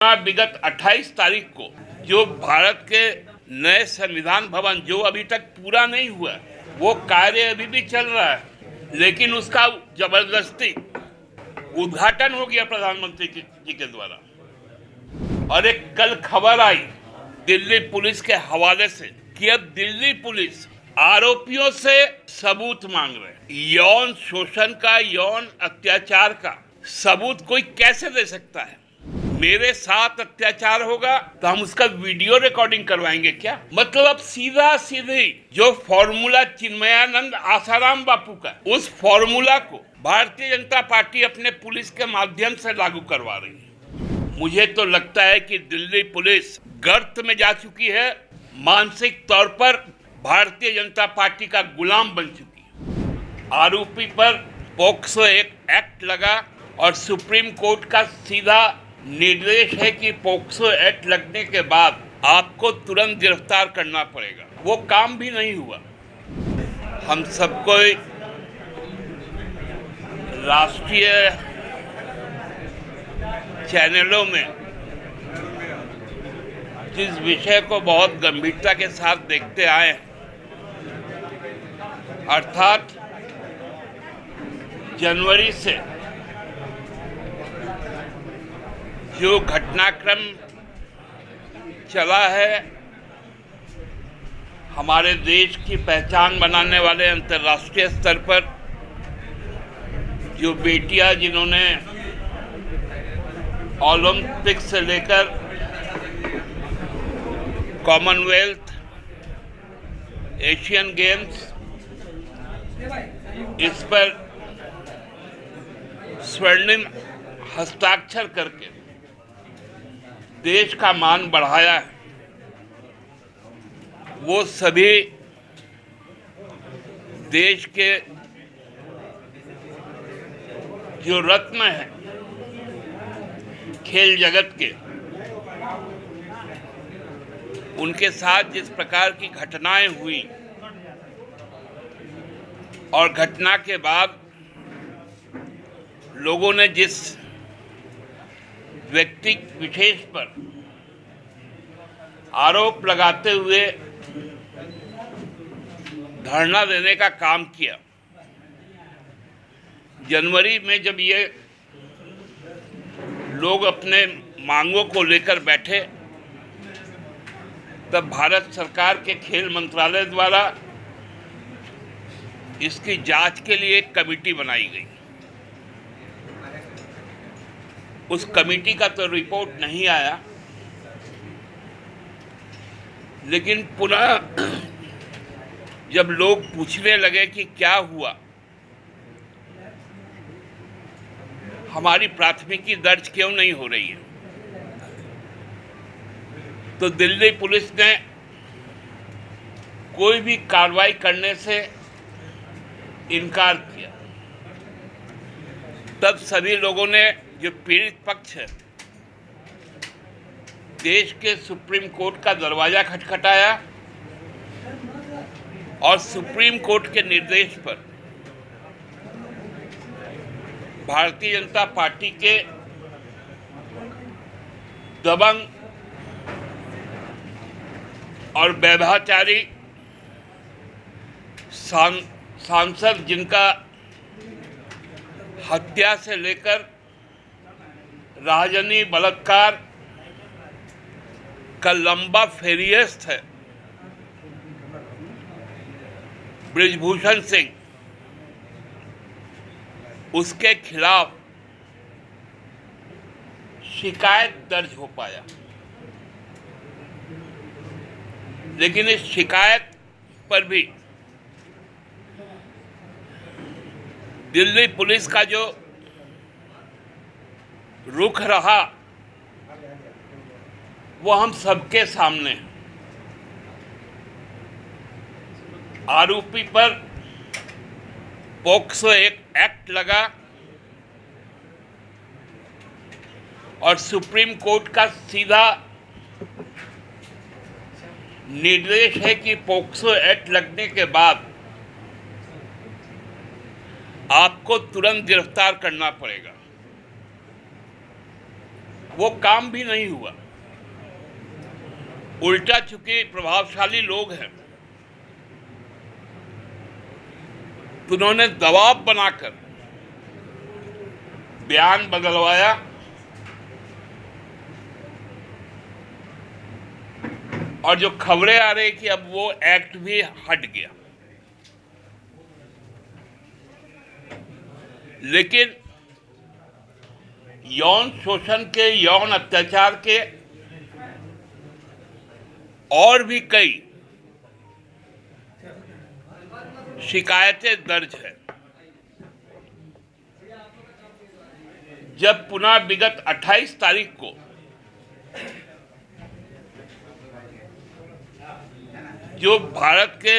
विगत 28 तारीख को जो भारत के नए संविधान भवन जो अभी तक पूरा नहीं हुआ, वो कार्य अभी भी चल रहा है, लेकिन उसका जबरदस्ती उद्घाटन हो गया प्रधानमंत्री जी के द्वारा। और एक कल खबर आई दिल्ली पुलिस के हवाले से कि अब दिल्ली पुलिस आरोपियों से सबूत मांग रहे हैं। यौन शोषण का, यौन अत्याचार का सबूत कोई कैसे दे सकता है? मेरे साथ अत्याचार होगा तो हम उसका वीडियो रिकॉर्डिंग करवाएंगे क्या? मतलब अब सीधा सीधी जो फॉर्मूला चिन्मयानंद आसाराम बापू का, उस फॉर्मूला को भारतीय जनता पार्टी अपने पुलिस के माध्यम से लागू करवा रही है। मुझे तो लगता है कि दिल्ली पुलिस गर्त में जा चुकी है, मानसिक तौर पर भारतीय जनता पार्टी का गुलाम बन चुकी है। आरोपी पर पोक्सो एक्ट लगा और सुप्रीम कोर्ट का सीधा निर्देश है कि पोक्सो एक्ट लगने के बाद आपको तुरंत गिरफ्तार करना पड़ेगा। वो काम भी नहीं हुआ। हम सबको राष्ट्रीय चैनलों में जिस विषय को बहुत गंभीरता के साथ देखते आए, अर्थात जनवरी से जो घटनाक्रम चला है, हमारे देश की पहचान बनाने वाले अंतर्राष्ट्रीय स्तर पर जो बेटियां जिन्होंने ओलंपिक से लेकर कॉमनवेल्थ, एशियन गेम्स, इस पर स्वर्णिम हस्ताक्षर करके देश का मान बढ़ाया है, वो सभी देश के जो रत्न हैं खेल जगत के, उनके साथ जिस प्रकार की घटनाएं हुई और घटना के बाद लोगों ने जिस व्यक्ति विशेष पर आरोप लगाते हुए धरना देने का काम किया, जनवरी में जब ये लोग अपने मांगों को लेकर बैठे, तब भारत सरकार के खेल मंत्रालय द्वारा इसकी जांच के लिए एक कमेटी बनाई गई। उस कमेटी का तो रिपोर्ट नहीं आया, लेकिन पुनः जब लोग पूछने लगे कि क्या हुआ, हमारी प्राथमिकी दर्ज क्यों नहीं हो रही है, तो दिल्ली पुलिस ने कोई भी कार्रवाई करने से इनकार किया। तब सभी लोगों ने, जो पीड़ित पक्ष है, देश के सुप्रीम कोर्ट का दरवाजा खटखटाया और सुप्रीम कोर्ट के निर्देश पर भारतीय जनता पार्टी के दबंग और वैभाचारी सांसद, जिनका हत्या से लेकर राजनीति बलात्कार का लंबा फेरियस्त है, बृजभूषण सिंह, उसके खिलाफ शिकायत दर्ज हो पाया। लेकिन इस शिकायत पर भी दिल्ली पुलिस का जो रुख रहा, वो हम सबके सामने है। आरोपी पर पोक्सो एक्ट लगा और सुप्रीम कोर्ट का सीधा निर्देश है कि पोक्सो एक्ट लगने के बाद आपको तुरंत गिरफ्तार करना पड़ेगा। वो काम भी नहीं हुआ। उल्टा चूंकि प्रभावशाली लोग हैं तो उन्होंने दबाव बनाकर बयान बदलवाया और जो खबरें आ रही कि अब वो एक्ट भी हट गया। लेकिन यौन शोषण के, यौन अत्याचार के और भी कई शिकायतें दर्ज है। जब पुनः विगत 28 तारीख को जो भारत के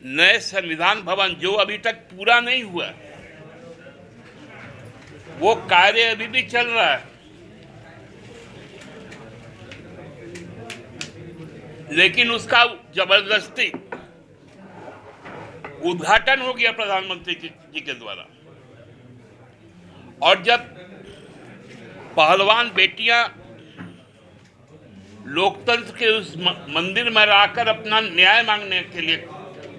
नए संविधान भवन, जो अभी तक पूरा नहीं हुआ, वो कार्य अभी भी चल रहा है, लेकिन उसका जबरदस्ती उद्घाटन हो गया प्रधानमंत्री जी के द्वारा। और जब पहलवान बेटियां लोकतंत्र के उस मंदिर में आकर अपना न्याय मांगने के लिए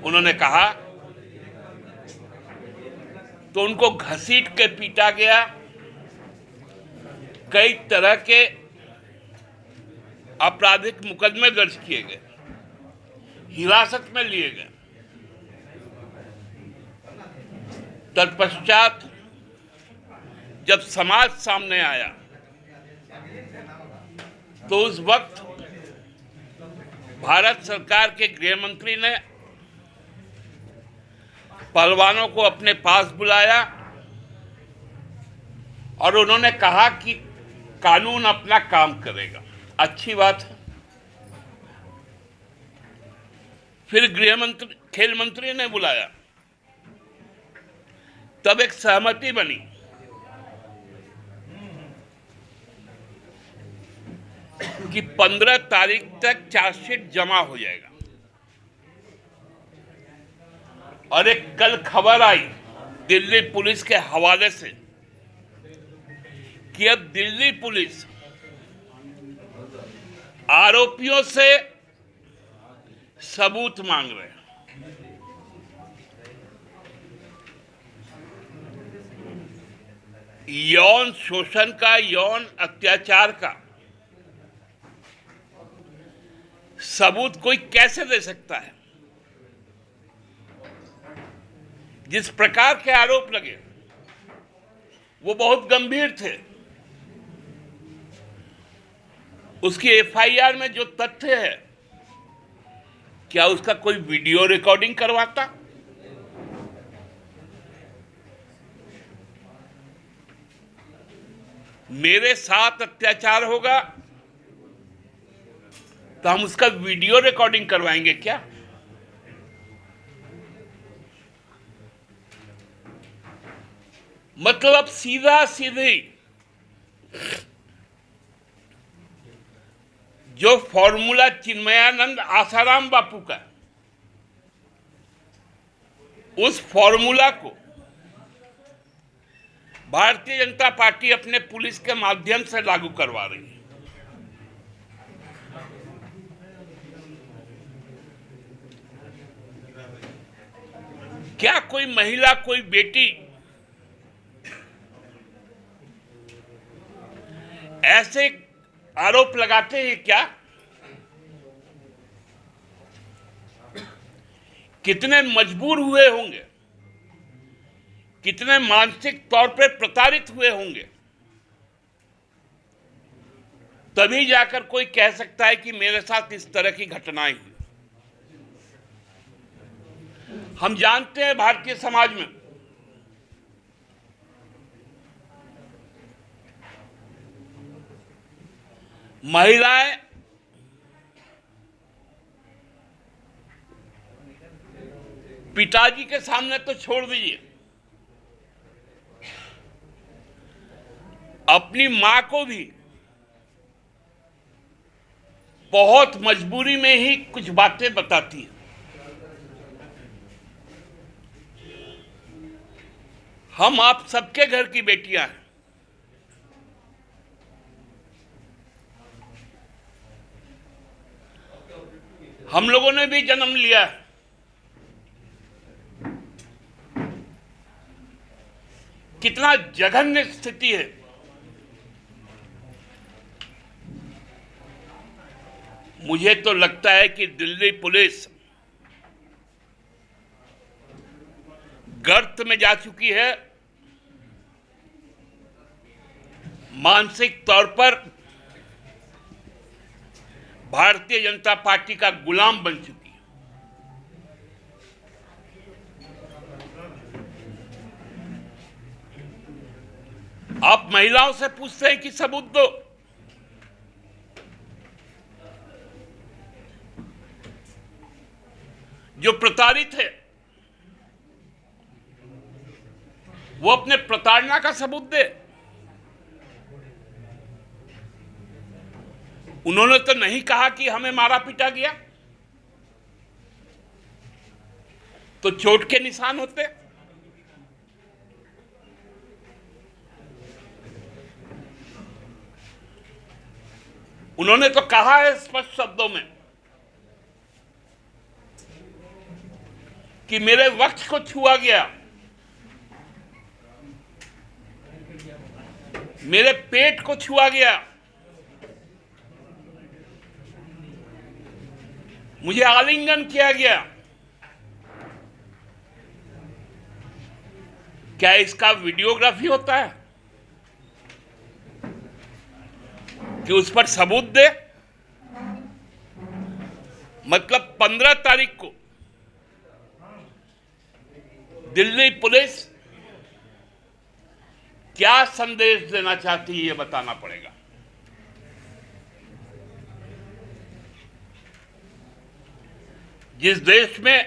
उन्होंने कहा, तो उनको घसीट के पीटा गया, कई तरह के आपराधिक मुकदमे दर्ज किए गए, हिरासत में लिए गए। तत्पश्चात जब समाज सामने आया तो उस वक्त भारत सरकार के गृह मंत्री ने पहलवानों को अपने पास बुलाया और उन्होंने कहा कि कानून अपना काम करेगा। अच्छी बात है। फिर गृह मंत्री, खेल मंत्री ने बुलाया, तब एक सहमति बनी कि 15 तारीख तक चार्जशीट जमा हो जाएगा। और एक कल खबर आई दिल्ली पुलिस के हवाले से कि अब दिल्ली पुलिस आरोपियों से सबूत मांग रहे हैं। यौन शोषण का, यौन अत्याचार का सबूत कोई कैसे दे सकता है? जिस प्रकार के आरोप लगे वो बहुत गंभीर थे। उसकी एफआईआर में जो तथ्य है, क्या उसका कोई वीडियो रिकॉर्डिंग करवाता? मेरे साथ अत्याचार होगा तो हम उसका वीडियो रिकॉर्डिंग करवाएंगे क्या? मतलब सीधा सीधी जो फॉर्मूला चिन्मयानंद आसाराम बापू का, उस फॉर्मूला को भारतीय जनता पार्टी अपने पुलिस के माध्यम से लागू करवा रही है। क्या कोई महिला, कोई बेटी ऐसे आरोप लगाते हैं क्या? कितने मजबूर हुए होंगे, कितने मानसिक तौर पर प्रताड़ित हुए होंगे, तभी जाकर कोई कह सकता है कि मेरे साथ इस तरह की घटनाएं हुई। हम जानते हैं भारतीय समाज में महिलाएं पिताजी के सामने तो छोड़ दीजिए, अपनी मां को भी बहुत मजबूरी में ही कुछ बातें बताती है। हम आप सबके घर की बेटियां हैं। हम लोगों ने भी जन्म लिया है। कितना जघन्य स्थिति है। मुझे तो लगता है कि दिल्ली पुलिस गर्त में जा चुकी है, मानसिक तौर पर भारतीय जनता पार्टी का गुलाम बन चुकी है। आप महिलाओं से पूछते हैं कि सबूत दो, जो प्रताड़ित है वो अपने प्रताड़ना का सबूत दे। उन्होंने तो नहीं कहा कि हमें मारा पीटा गया, तो चोट के निशान होते। उन्होंने तो कहा है स्पष्ट शब्दों में कि मेरे वक्ष को छुआ गया, मेरे पेट को छुआ गया, मुझे आलिंगन किया गया। क्या इसका वीडियोग्राफी होता है कि उस पर सबूत दे? मतलब 15 तारीख को दिल्ली पुलिस क्या संदेश देना चाहती है, ये बताना पड़ेगा। जिस देश में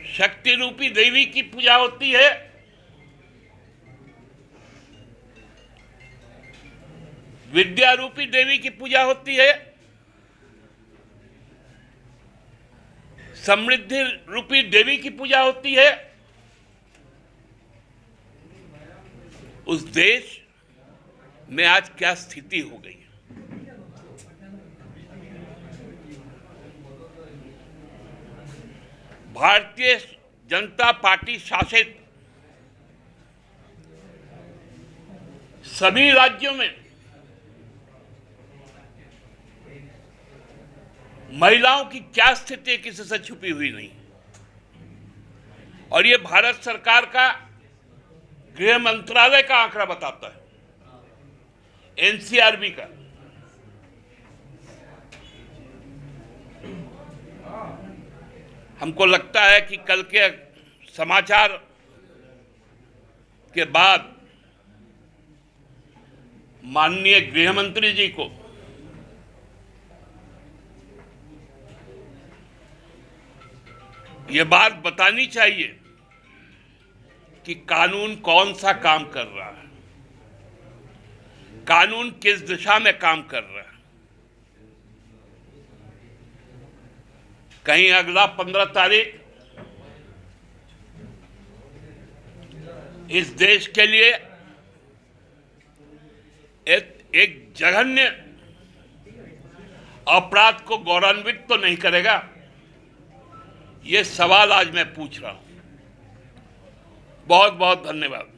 शक्ति रूपी देवी की पूजा होती है, विद्या रूपी देवी की पूजा होती है, समृद्धि रूपी देवी की पूजा होती है, उस देश में आज क्या स्थिति हो गई है। भारतीय जनता पार्टी शासित सभी राज्यों में महिलाओं की क्या स्थिति है, किसी से छुपी हुई नहीं। और ये भारत सरकार का गृह मंत्रालय का आंकड़ा बताता है, एनसीआरबी का। हमको लगता है कि कल के समाचार के बाद माननीय गृह मंत्री जी को ये बात बतानी चाहिए कि कानून कौन सा काम कर रहा है, कानून किस दिशा में काम कर रहा है। कहीं अगला 15 तारीख इस देश के लिए एक जघन्य अपराध को गौरवान्वित तो नहीं करेगा? ये सवाल आज मैं पूछ रहा हूं। बहुत बहुत धन्यवाद।